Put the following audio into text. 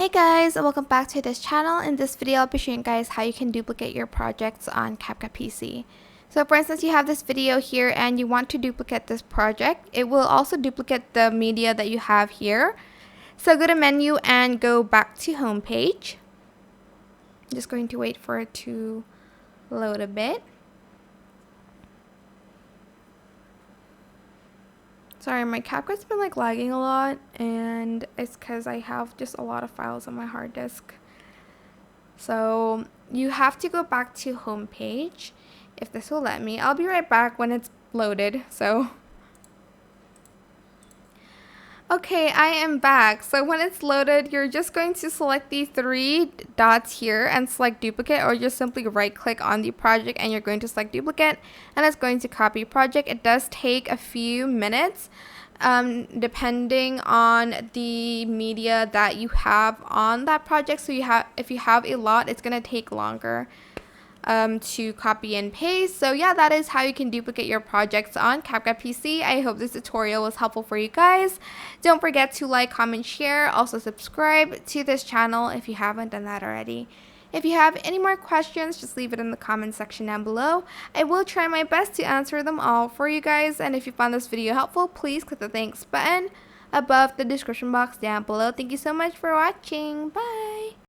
Hey guys, welcome back to this channel. In this video, I'll be showing you guys how you can duplicate your projects on CapCut PC. So for instance, you have this video here and you want to duplicate this project. It will also duplicate the media that you have here. So go to menu and go back to home page. I'm just going to wait for it to load a bit. Sorry, my CapCut's been lagging a lot, and it's because I have just a lot of files on my hard disk. So you have to go back to home page, if this will let me. I'll be right back when it's loaded. Okay, I am back. So when it's loaded, you're just going to select the three dots here and select duplicate, or just simply right click on the project and you're going to select duplicate, and it's going to copy project. It does take a few minutes depending on the media that you have on that project. So if you have a lot, it's going to take longer to copy and paste. So yeah, that is how you can duplicate your projects on CapCut PC. I hope this tutorial was helpful for you guys. Don't forget to like, comment, share. Also subscribe to this channel if you haven't done that already. If you have any more questions, just leave it in the comment section down below. I will try my best to answer them all for you guys. And if you found this video helpful, please click the thanks button above the description box down below. Thank you so much for watching. Bye!